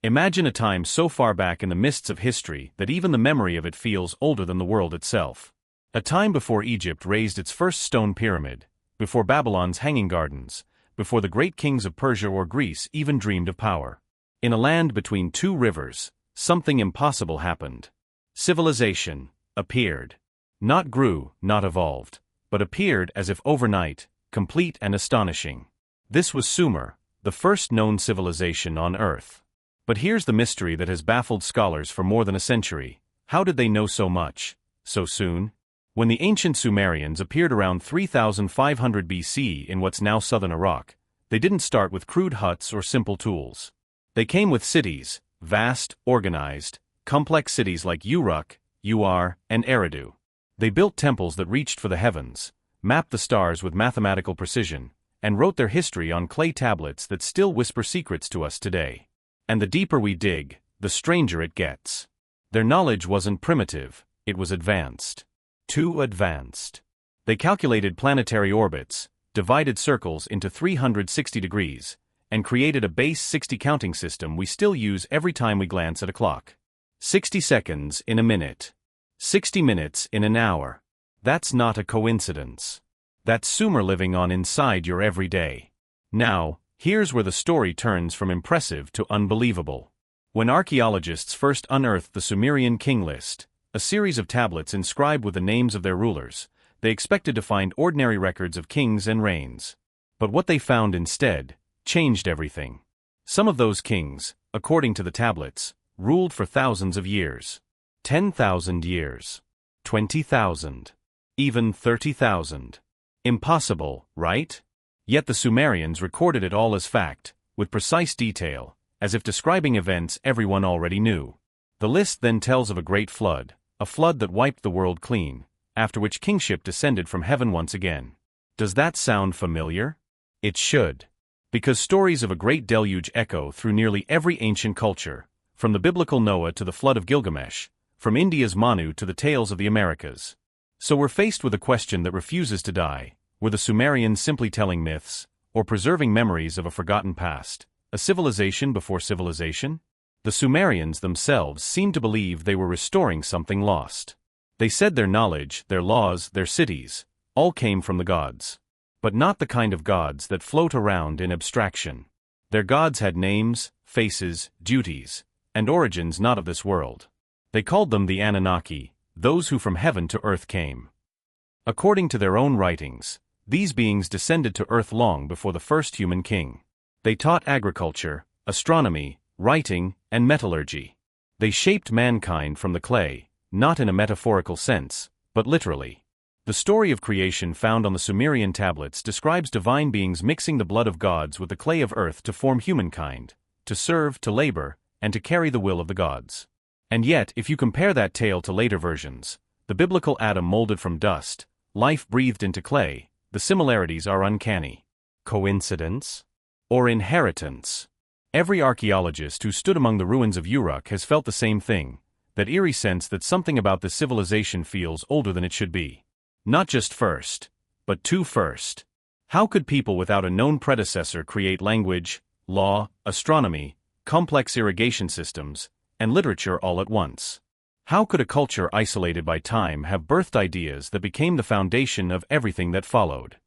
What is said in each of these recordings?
Imagine a time so far back in the mists of history that even the memory of it feels older than the world itself. A time before Egypt raised its first stone pyramid, before Babylon's hanging gardens, before the great kings of Persia or Greece even dreamed of power. In a land between two rivers, something impossible happened. Civilization appeared. Not grew, not evolved, but appeared as if overnight, complete and astonishing. This was Sumer, the first known civilization on Earth. But here's the mystery that has baffled scholars for more than a century. How did they know so much, so soon? When the ancient Sumerians appeared around 3500 BC in what's now southern Iraq, they didn't start with crude huts or simple tools. They came with cities, vast, organized, complex cities like Uruk, Ur, and Eridu. They built temples that reached for the heavens, mapped the stars with mathematical precision, and wrote their history on clay tablets that still whisper secrets to us today. And the deeper we dig, the stranger it gets. Their knowledge wasn't primitive, it was advanced. Too advanced. They calculated planetary orbits, divided circles into 360 degrees, and created a base 60 counting system we still use every time we glance at a clock. 60 seconds in a minute. 60 minutes in an hour. That's not a coincidence. That's Sumer living on inside your everyday. Now, here's where the story turns from impressive to unbelievable. When archaeologists first unearthed the Sumerian King List, a series of tablets inscribed with the names of their rulers, they expected to find ordinary records of kings and reigns. But what they found instead changed everything. Some of those kings, according to the tablets, ruled for thousands of years. 10,000 years. 20,000. Even 30,000. Impossible, right? Yet the Sumerians recorded it all as fact, with precise detail, as if describing events everyone already knew. The list then tells of a great flood, a flood that wiped the world clean, after which kingship descended from heaven once again. Does that sound familiar? It should. Because stories of a great deluge echo through nearly every ancient culture, from the biblical Noah to the flood of Gilgamesh, from India's Manu to the tales of the Americas. So we're faced with a question that refuses to die. Were the Sumerians simply telling myths, or preserving memories of a forgotten past, a civilization before civilization? The Sumerians themselves seemed to believe they were restoring something lost. They said their knowledge, their laws, their cities, all came from the gods. But not the kind of gods that float around in abstraction. Their gods had names, faces, duties, and origins not of this world. They called them the Anunnaki, those who from heaven to earth came. According to their own writings, these beings descended to earth long before the first human king. They taught agriculture, astronomy, writing, and metallurgy. They shaped mankind from the clay, not in a metaphorical sense, but literally. The story of creation found on the Sumerian tablets describes divine beings mixing the blood of gods with the clay of earth to form humankind, to serve, to labor, and to carry the will of the gods. And yet, if you compare that tale to later versions, the biblical Adam molded from dust, life breathed into clay, the similarities are uncanny. Coincidence? Or inheritance? Every archaeologist who stood among the ruins of Uruk has felt the same thing, that eerie sense that something about this civilization feels older than it should be. Not just first, but too first. How could people without a known predecessor create language, law, astronomy, complex irrigation systems, and literature all at once? How could a culture isolated by time have birthed ideas that became the foundation of everything that followed?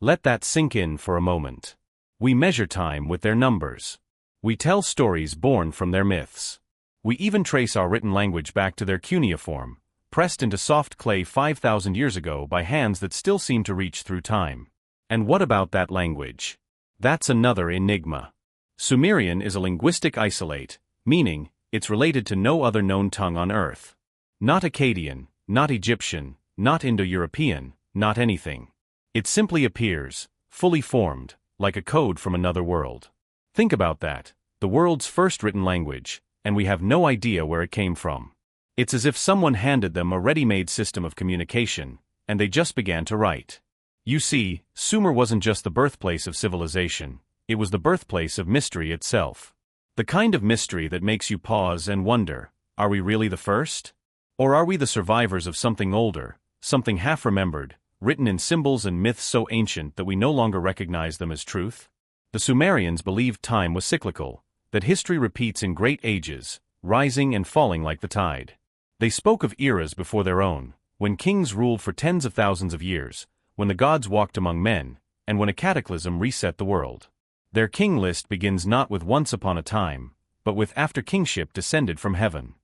Let that sink in for a moment. We measure time with their numbers. We tell stories born from their myths. We even trace our written language back to their cuneiform, pressed into soft clay 5,000 years ago by hands that still seem to reach through time. And what about that language? That's another enigma. Sumerian is a linguistic isolate, meaning, it's related to no other known tongue on Earth. Not Akkadian, not Egyptian, not Indo-European, not anything. It simply appears, fully formed, like a code from another world. Think about that, the world's first written language, and we have no idea where it came from. It's as if someone handed them a ready-made system of communication, and they just began to write. You see, Sumer wasn't just the birthplace of civilization, it was the birthplace of mystery itself. The kind of mystery that makes you pause and wonder, are we really the first? Or are we the survivors of something older, something half-remembered, written in symbols and myths so ancient that we no longer recognize them as truth? The Sumerians believed time was cyclical, that history repeats in great ages, rising and falling like the tide. They spoke of eras before their own, when kings ruled for tens of thousands of years, when the gods walked among men, and when a cataclysm reset the world. Their king list begins not with once upon a time, but with after kingship descended from heaven.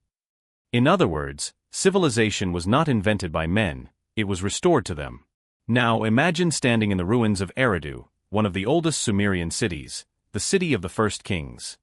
In other words, civilization was not invented by men, it was restored to them. Now imagine standing in the ruins of Eridu, one of the oldest Sumerian cities, the city of the first kings.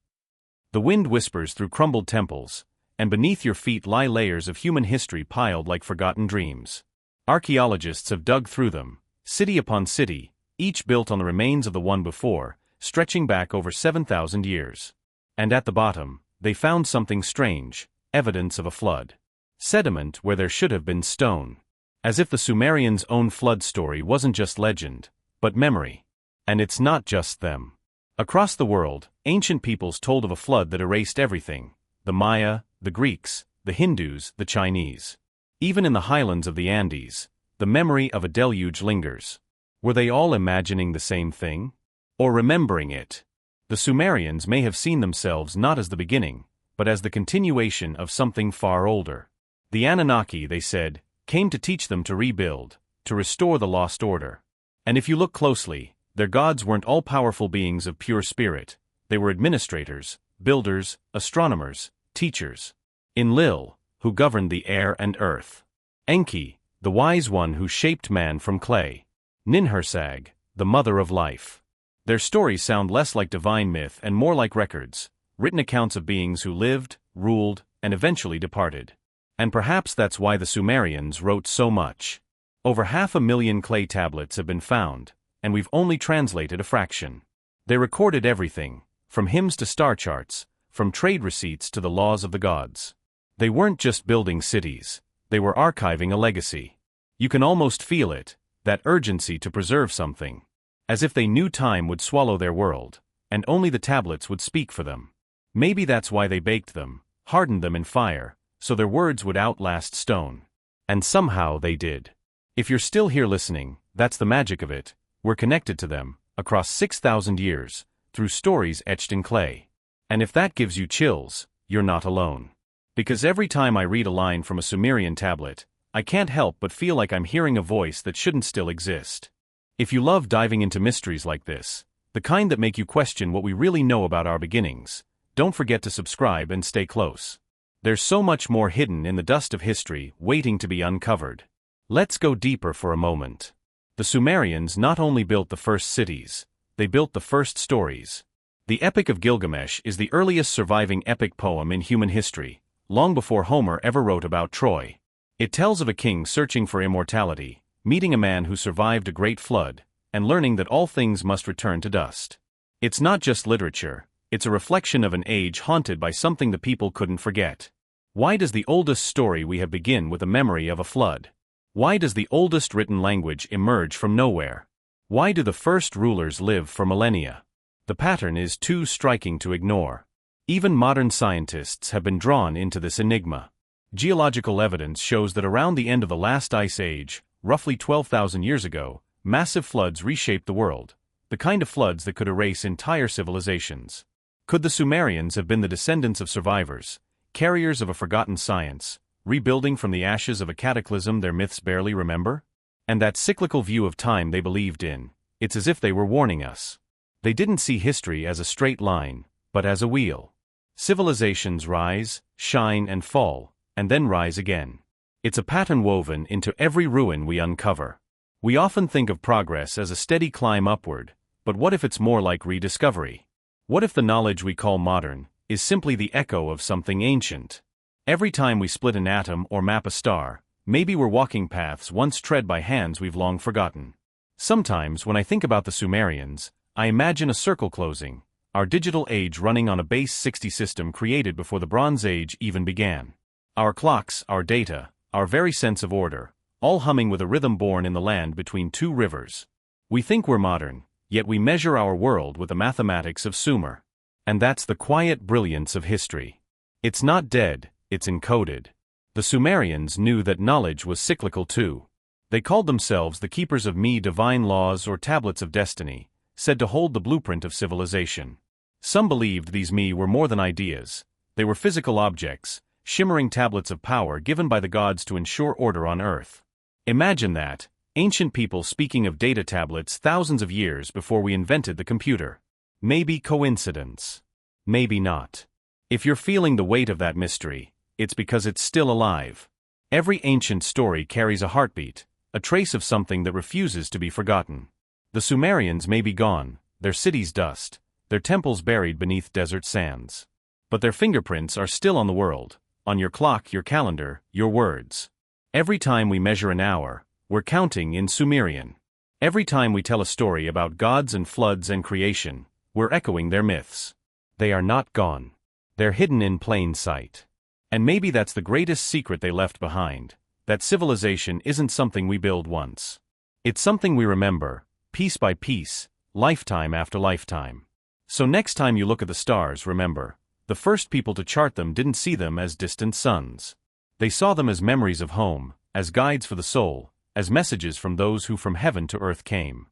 The wind whispers through crumbled temples, and beneath your feet lie layers of human history piled like forgotten dreams. Archaeologists have dug through them, city upon city, each built on the remains of the one before, stretching back over 7,000 years. And at the bottom, they found something strange, evidence of a flood. Sediment where there should have been stone. As if the Sumerians' own flood story wasn't just legend, but memory. And it's not just them. Across the world, ancient peoples told of a flood that erased everything: the Maya, the Greeks, the Hindus, the Chinese. Even in the highlands of the Andes, the memory of a deluge lingers. Were they all imagining the same thing? Or remembering it? The Sumerians may have seen themselves not as the beginning, but as the continuation of something far older. The Anunnaki, they said, came to teach them to rebuild, to restore the lost order. And if you look closely, their gods weren't all-powerful beings of pure spirit. They were administrators, builders, astronomers, teachers. Enlil, who governed the air and earth. Enki, the wise one who shaped man from clay. Ninhursag, the mother of life. Their stories sound less like divine myth and more like records, written accounts of beings who lived, ruled, and eventually departed. And perhaps that's why the Sumerians wrote so much. Over 500,000 clay tablets have been found, and we've only translated a fraction. They recorded everything, from hymns to star charts, from trade receipts to the laws of the gods. They weren't just building cities, they were archiving a legacy. You can almost feel it, that urgency to preserve something. As if they knew time would swallow their world, and only the tablets would speak for them. Maybe that's why they baked them, hardened them in fire, so their words would outlast stone. And somehow they did. If you're still here listening, that's the magic of it. We're connected to them, across 6,000 years, through stories etched in clay. And if that gives you chills, you're not alone. Because every time I read a line from a Sumerian tablet, I can't help but feel like I'm hearing a voice that shouldn't still exist. If you love diving into mysteries like this, the kind that make you question what we really know about our beginnings, don't forget to subscribe and stay close. There's so much more hidden in the dust of history waiting to be uncovered. Let's go deeper for a moment. The Sumerians not only built the first cities, they built the first stories. The Epic of Gilgamesh is the earliest surviving epic poem in human history, long before Homer ever wrote about Troy. It tells of a king searching for immortality, meeting a man who survived a great flood, and learning that all things must return to dust. It's not just literature, it's a reflection of an age haunted by something the people couldn't forget. Why does the oldest story we have begin with a memory of a flood? Why does the oldest written language emerge from nowhere? Why do the first rulers live for millennia? The pattern is too striking to ignore. Even modern scientists have been drawn into this enigma. Geological evidence shows that around the end of the last ice age, roughly 12,000 years ago, massive floods reshaped the world, the kind of floods that could erase entire civilizations. Could the Sumerians have been the descendants of survivors, carriers of a forgotten science, rebuilding from the ashes of a cataclysm their myths barely remember? And that cyclical view of time they believed in, it's as if they were warning us. They didn't see history as a straight line, but as a wheel. Civilizations rise, shine and fall, and then rise again. It's a pattern woven into every ruin we uncover. We often think of progress as a steady climb upward, but what if it's more like rediscovery? What if the knowledge we call modern is simply the echo of something ancient? Every time we split an atom or map a star, maybe we're walking paths once tread by hands we've long forgotten. Sometimes when I think about the Sumerians, I imagine a circle closing, our digital age running on a base 60 system created before the Bronze Age even began. Our clocks, our data, our very sense of order, all humming with a rhythm born in the land between two rivers. We think we're modern, yet we measure our world with the mathematics of Sumer. And that's the quiet brilliance of history. It's not dead, it's encoded. The Sumerians knew that knowledge was cyclical too. They called themselves the keepers of divine laws or tablets of destiny, said to hold the blueprint of civilization. Some believed these me were more than ideas. They were physical objects, shimmering tablets of power given by the gods to ensure order on Earth. Imagine that, ancient people speaking of data tablets thousands of years before we invented the computer. Maybe coincidence. Maybe not. If you're feeling the weight of that mystery, it's because it's still alive. Every ancient story carries a heartbeat, a trace of something that refuses to be forgotten. The Sumerians may be gone, their cities dust, their temples buried beneath desert sands. But their fingerprints are still on the world, on your clock, your calendar, your words. Every time we measure an hour, we're counting in Sumerian. Every time we tell a story about gods and floods and creation, we're echoing their myths. They are not gone. They're hidden in plain sight. And maybe that's the greatest secret they left behind, that civilization isn't something we build once. It's something we remember, piece by piece, lifetime after lifetime. So next time you look at the stars, remember, the first people to chart them didn't see them as distant suns. They saw them as memories of home, as guides for the soul, as messages from those who from heaven to earth came.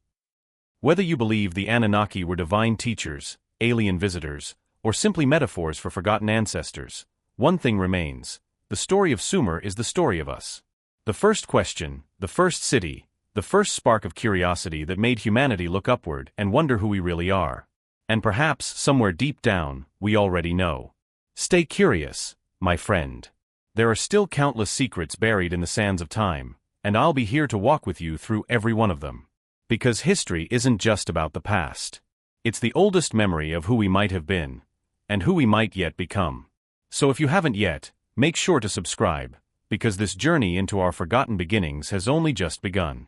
Whether you believe the Anunnaki were divine teachers, alien visitors, or simply metaphors for forgotten ancestors, one thing remains: the story of Sumer is the story of us. The first question, the first city, the first spark of curiosity that made humanity look upward and wonder who we really are. And perhaps, somewhere deep down, we already know. Stay curious, my friend. There are still countless secrets buried in the sands of time, and I'll be here to walk with you through every one of them. Because history isn't just about the past. It's the oldest memory of who we might have been, and who we might yet become. So if you haven't yet, make sure to subscribe, because this journey into our forgotten beginnings has only just begun.